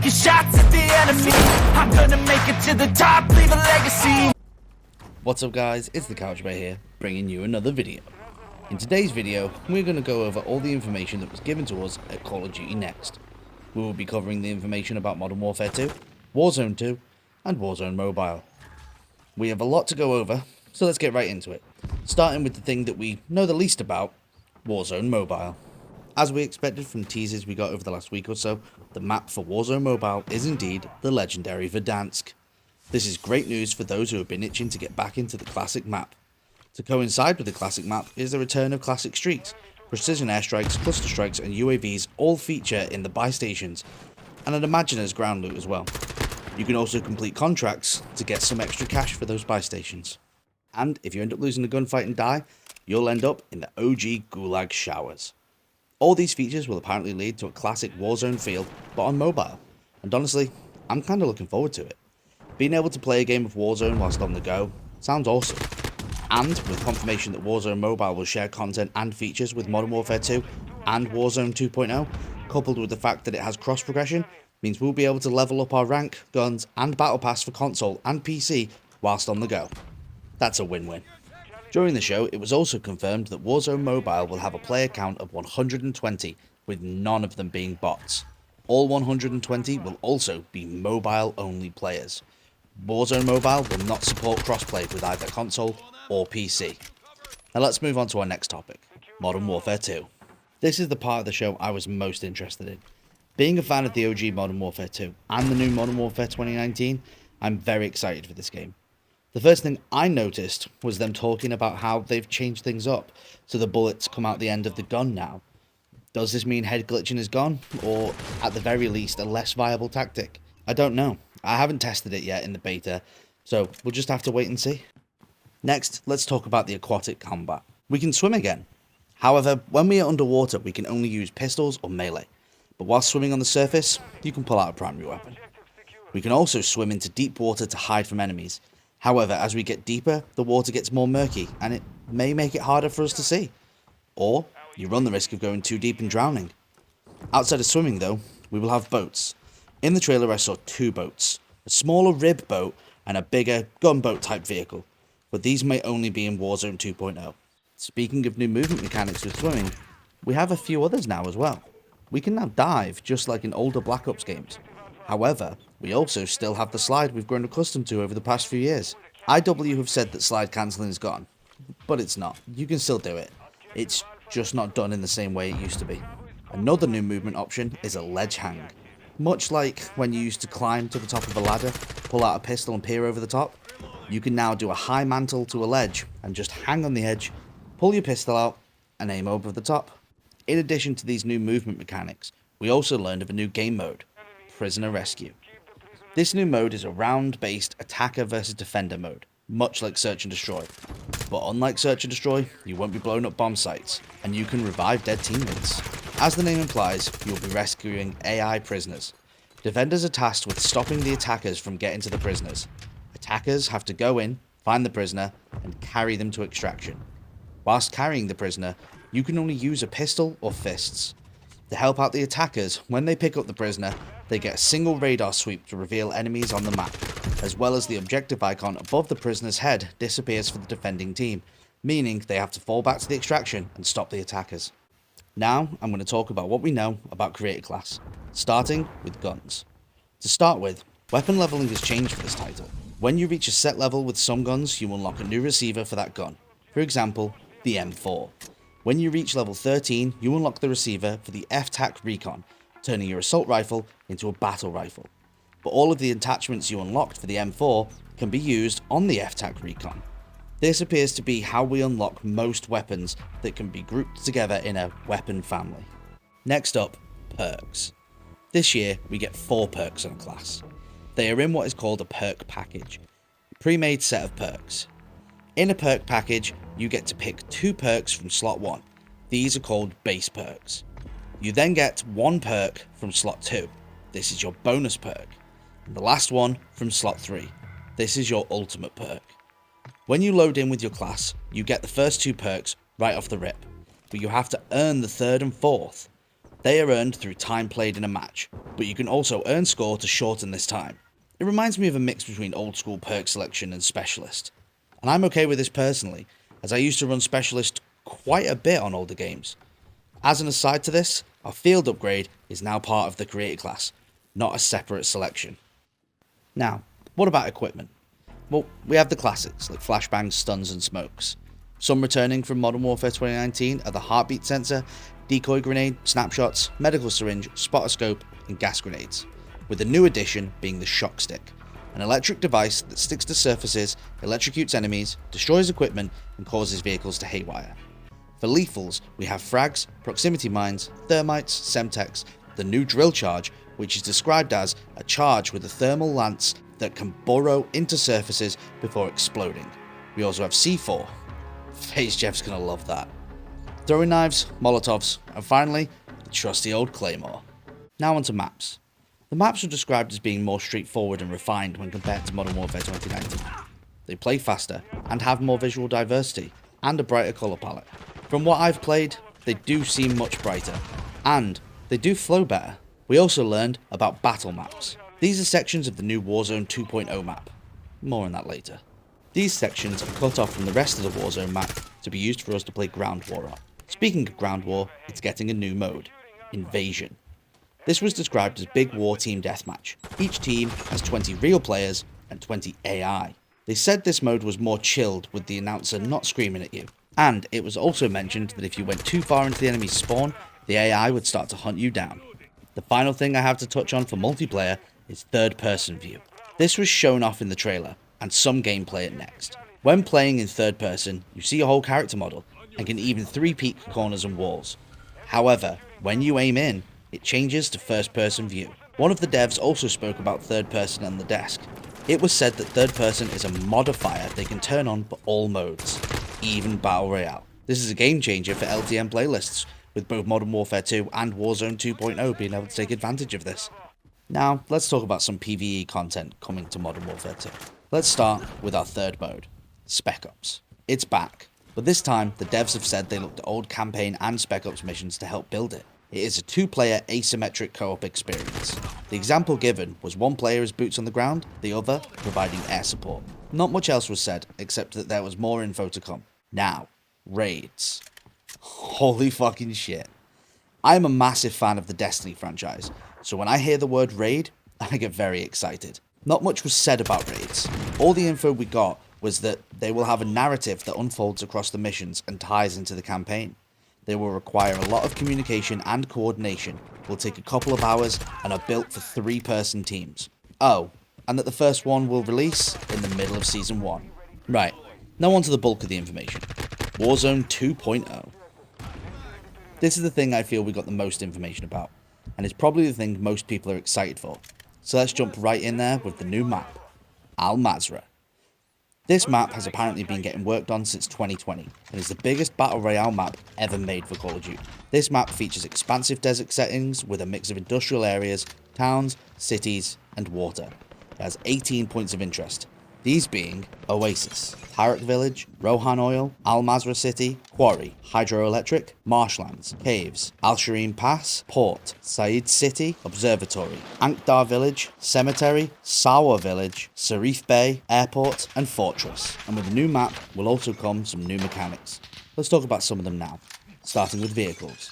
taking shots at the enemy. I'm gonna make it to the top, leave a legacy. What's up guys, it's the Couch Bear here, bringing you another video. In today's video, we're going to go over all the information that was given to us at Call of Duty Next. We will be covering the information about Modern Warfare 2, Warzone 2, and Warzone Mobile. We have a lot to go over, so let's get right into it, starting with the thing that we know the least about, Warzone Mobile. As we expected from teasers we got over the last week or so, the map for Warzone Mobile is indeed the legendary Verdansk. This is great news for those who have been itching to get back into the classic map. To coincide with the classic map is the return of classic streaks. Precision airstrikes, cluster strikes and UAVs all feature in the buy stations, and I'd imagine there's ground loot as well. You can also complete contracts to get some extra cash for those buy stations. And if you end up losing a gunfight and die, you'll end up in the OG Gulag showers. All these features will apparently lead to a classic Warzone feel, but on mobile, and honestly, I'm kinda looking forward to it. Being able to play a game of Warzone whilst on the go sounds awesome. And with confirmation that Warzone Mobile will share content and features with Modern Warfare 2 and Warzone 2.0, coupled with the fact that it has cross progression, means we'll be able to level up our rank, guns and battle pass for console and PC whilst on the go. That's a win-win. During the show, it was also confirmed that Warzone Mobile will have a player count of 120, with none of them being bots. All 120 will also be mobile-only players. Warzone Mobile will not support crossplay with either console or PC. Now let's move on to our next topic, Modern Warfare 2. This is the part of the show I was most interested in. Being a fan of the OG Modern Warfare 2 and the new Modern Warfare 2019, I'm very excited for this game. The first thing I noticed was them talking about how they've changed things up, so the bullets come out the end of the gun now. Does this mean head glitching is gone, or at the very least a less viable tactic? I don't know. I haven't tested it yet in the beta, so we'll just have to wait and see. Next, let's talk about the aquatic combat. We can swim again. However, when we are underwater, we can only use pistols or melee. But while swimming on the surface, you can pull out a primary weapon. We can also swim into deep water to hide from enemies. However, as we get deeper, the water gets more murky, and it may make it harder for us to see. Or, you run the risk of going too deep and drowning. Outside of swimming though, we will have boats. In the trailer I saw two boats, a smaller rib boat and a bigger gunboat type vehicle, but these may only be in Warzone 2.0. Speaking of new movement mechanics with swimming, we have a few others now as well. We can now dive just like in older Black Ops games. However, we also still have the slide we've grown accustomed to over the past few years. IW have said that slide cancelling is gone, but it's not. You can still do it. It's just not done in the same way it used to be. Another new movement option is a ledge hang. Much like when you used to climb to the top of a ladder, pull out a pistol and peer over the top, you can now do a high mantle to a ledge and just hang on the edge, pull your pistol out and aim over the top. In addition to these new movement mechanics, we also learned of a new game mode, Prisoner Rescue. This new mode is a round-based attacker versus defender mode, much like Search and Destroy. But unlike Search and Destroy, you won't be blowing up bomb sites, and you can revive dead teammates. As the name implies, you'll be rescuing AI prisoners. Defenders are tasked with stopping the attackers from getting to the prisoners. Attackers have to go in, find the prisoner, and carry them to extraction. Whilst carrying the prisoner, you can only use a pistol or fists. To help out the attackers, when they pick up the prisoner, they get a single radar sweep to reveal enemies on the map, as well as the objective icon above the prisoner's head disappears for the defending team, meaning they have to fall back to the extraction and stop the attackers. Now, I'm going to talk about what we know about Creator Class, starting with guns. To start with, weapon leveling has changed for this title. When you reach a set level with some guns, you unlock a new receiver for that gun. For example, the M4. When you reach level 13, you unlock the receiver for the F-TAC Recon, turning your assault rifle into a battle rifle. But all of the attachments you unlocked for the M4 can be used on the F-TAC Recon. This appears to be how we unlock most weapons that can be grouped together in a weapon family. Next up, perks. This year, we get 4 perks on a class. They are in what is called a perk package, a pre-made set of perks. In a perk package, you get to pick 2 perks from slot 1. These are called base perks. You then get 1 perk from slot 2. This is your bonus perk. And the last one from slot 3. This is your ultimate perk. When you load in with your class, you get the first 2 perks right off the rip, but you have to earn the 3rd and 4th. They are earned through time played in a match, but you can also earn score to shorten this time. It reminds me of a mix between old school perk selection and specialist. And I'm okay with this personally, as I used to run specialist quite a bit on older games. As an aside to this, our field upgrade is now part of the creator class, not a separate selection. Now, what about equipment? Well, we have the classics like flashbangs, stuns and smokes. Some returning from Modern Warfare 2019 are the heartbeat sensor, decoy grenade, snapshots, medical syringe, spotter scope and gas grenades, with the new addition being the shock stick, an electric device that sticks to surfaces, electrocutes enemies, destroys equipment and causes vehicles to haywire. For lethals, we have frags, proximity mines, thermites, semtex, the new drill charge, which is described as a charge with a thermal lance that can burrow into surfaces before exploding. We also have C4. Phase Jeff's gonna love that. Throwing knives, molotovs, and finally, the trusty old claymore. Now onto maps. The maps are described as being more straightforward and refined when compared to Modern Warfare 2019. They play faster and have more visual diversity and a brighter colour palette. From what I've played, they do seem much brighter, and they do flow better. We also learned about battle maps. These are sections of the new Warzone 2.0 map. More on that later. These sections are cut off from the rest of the Warzone map to be used for us to play Ground War on. Speaking of Ground War, it's getting a new mode, Invasion. This was described as Big War Team Deathmatch. Each team has 20 real players and 20 AI. They said this mode was more chilled with the announcer not screaming at you. And it was also mentioned that if you went too far into the enemy's spawn, the AI would start to hunt you down. The final thing I have to touch on for multiplayer is third person view. This was shown off in the trailer, and some gameplay at Next. When playing in third person, you see a whole character model, and can even 3-peek corners and walls. However, when you aim in, it changes to first person view. One of the devs also spoke about third person on the desk. It was said that third person is a modifier they can turn on for all modes, even Battle Royale. This is a game changer for LTM playlists, with both Modern Warfare 2 and Warzone 2.0 being able to take advantage of this. Now, let's talk about some PvE content coming to Modern Warfare 2. Let's start with our third mode, Spec Ops. It's back, but this time the devs have said they looked at old campaign and Spec Ops missions to help build it. It is a 2-player asymmetric co-op experience. The example given was one player as boots on the ground, the other providing air support. Not much else was said, except that there was more info to come. Now, raids. Holy fucking shit. I am a massive fan of the Destiny franchise, so when I hear the word raid, I get very excited. Not much was said about raids. All the info we got was that they will have a narrative that unfolds across the missions and ties into the campaign. They will require a lot of communication and coordination, will take a couple of hours, and are built for 3-person teams. Oh, and that the first one will release in the middle of Season 1. Right, now on to the bulk of the information. Warzone 2.0. This is the thing I feel we got the most information about, and it's probably the thing most people are excited for. So let's jump right in there with the new map, Al Mazrah. This map has apparently been getting worked on since 2020, and is the biggest Battle Royale map ever made for Call of Duty. This map features expansive desert settings with a mix of industrial areas, towns, cities, and water. It has 18 points of interest, these being Oasis, Pirate Village, Rohan Oil, Al Mazrah City, Quarry, Hydroelectric, Marshlands, Caves, Al Shireen Pass, Port, Said City, Observatory, Ankhdar Village, Cemetery, Sawa Village, Sarif Bay, Airport, and Fortress. And with the new map will also come some new mechanics. Let's talk about some of them now, starting with vehicles.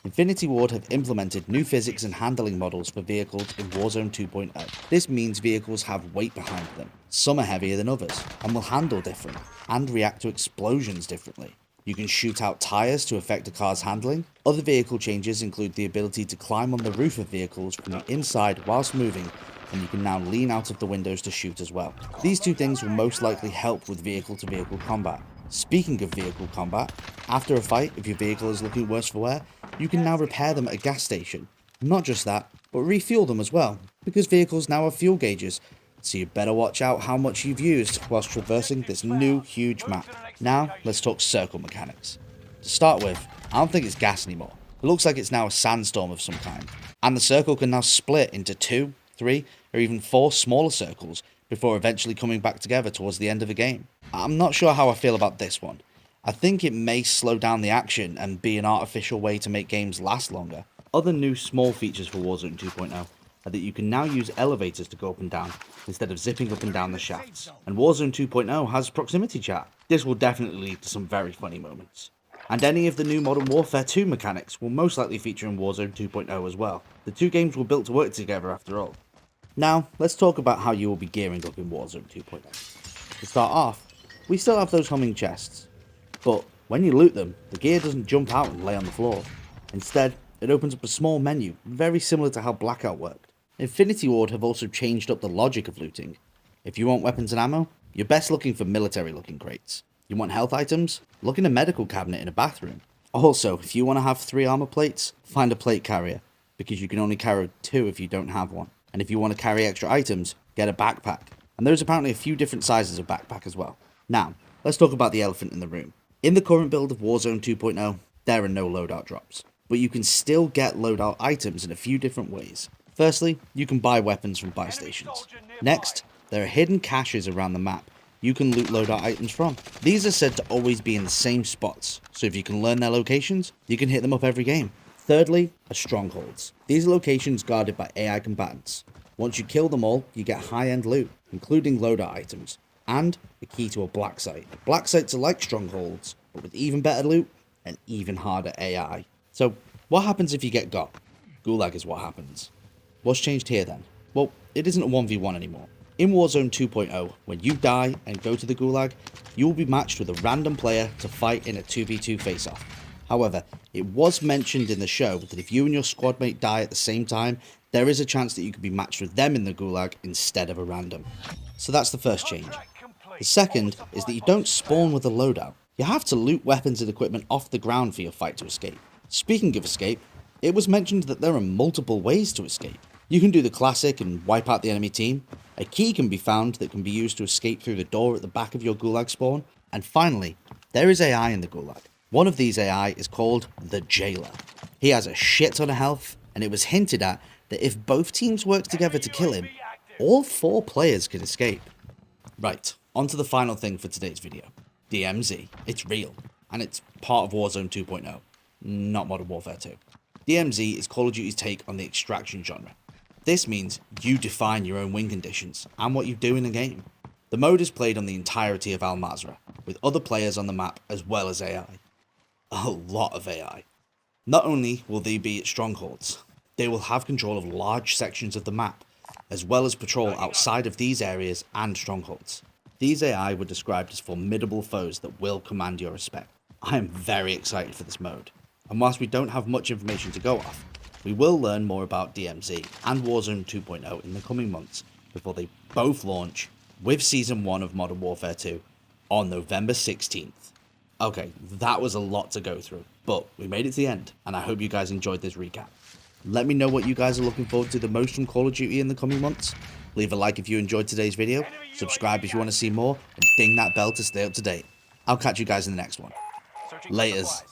Infinity Ward have implemented new physics and handling models for vehicles in Warzone 2.0. This means vehicles have weight behind them. Some are heavier than others, and will handle different, and react to explosions differently. You can shoot out tyres to affect a car's handling. Other vehicle changes include the ability to climb on the roof of vehicles from the inside whilst moving, and you can now lean out of the windows to shoot as well. These two things will most likely help with vehicle-to-vehicle combat. Speaking of vehicle combat, after a fight, if your vehicle is looking worse for wear, you can now repair them at a gas station. Not just that, but refuel them as well, because vehicles now have fuel gauges, so you better watch out how much you've used whilst traversing this new huge map. Now, let's talk circle mechanics. To start with, I don't think it's gas anymore. It looks like it's now a sandstorm of some kind, and the circle can now split into 2, 3, or even 4 smaller circles before eventually coming back together towards the end of the game. I'm not sure how I feel about this one. I think it may slow down the action and be an artificial way to make games last longer. Other new small features for Warzone 2.0 are that you can now use elevators to go up and down instead of zipping up and down the shafts, and Warzone 2.0 has proximity chat. This will definitely lead to some very funny moments. And any of the new Modern Warfare 2 mechanics will most likely feature in Warzone 2.0 as well. The two games were built to work together after all. Now, let's talk about how you will be gearing up in Warzone 2.0. To start off, we still have those humming chests, but when you loot them, the gear doesn't jump out and lay on the floor. Instead, it opens up a small menu, very similar to how Blackout worked. Infinity Ward have also changed up the logic of looting. If you want weapons and ammo, you're best looking for military looking crates. You want health items? Look in a medical cabinet in a bathroom. Also, if you want to have 3 armor plates, find a plate carrier, because you can only carry 2 if you don't have one. And if you want to carry extra items, get a backpack. And there's apparently a few different sizes of backpack as well. Now, let's talk about the elephant in the room. In the current build of Warzone 2.0, there are no loadout drops, but you can still get loadout items in a few different ways. Firstly, you can buy weapons from buy stations. Next, there are hidden caches around the map you can loot loadout items from. These are said to always be in the same spots, so if you can learn their locations, you can hit them up every game. Thirdly, are strongholds. These are locations guarded by AI combatants. Once you kill them all, you get high-end loot, including loadout items, and a key to a black site. Black sites are like strongholds, but with even better loot and even harder AI. So, what happens if you get got? Gulag is what happens. What's changed here then? Well, it isn't a 1v1 anymore. In Warzone 2.0, when you die and go to the Gulag, you will be matched with a random player to fight in a 2v2 face-off. However, it was mentioned in the show that if you and your squad mate die at the same time, there is a chance that you could be matched with them in the Gulag instead of a random. So that's the first change. The second is that you don't spawn with a loadout. You have to loot weapons and equipment off the ground for your fight to escape. Speaking of escape, it was mentioned that there are multiple ways to escape. You can do the classic and wipe out the enemy team. A key can be found that can be used to escape through the door at the back of your Gulag spawn. And finally, there is AI in the Gulag. One of these AI is called the Jailer. He has a shit ton of health, and it was hinted at that if both teams work together to kill him, all 4 players can escape. Right, on to the final thing for today's video. DMZ. It's real, and it's part of Warzone 2.0, not Modern Warfare 2. DMZ is Call of Duty's take on the extraction genre. This means you define your own win conditions and what you do in the game. The mode is played on the entirety of Al Mazrah, with other players on the map as well as AI. A lot of AI. Not only will they be at strongholds, they will have control of large sections of the map, as well as patrol outside of these areas and strongholds. These AI were described as formidable foes that will command your respect. I am very excited for this mode, and whilst we don't have much information to go off, we will learn more about DMZ and Warzone 2.0 in the coming months before they both launch with Season 1 of Modern Warfare 2 on November 16th. Okay, that was a lot to go through, but we made it to the end, and I hope you guys enjoyed this recap. Let me know what you guys are looking forward to the most from Call of Duty in the coming months. Leave a like if you enjoyed today's video, subscribe if you want to see more, and ding that bell to stay up to date. I'll catch you guys in the next one. Laters.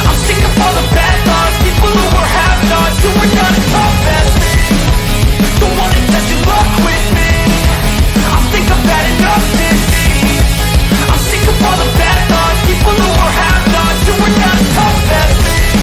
I'm sick of all the bad thoughts.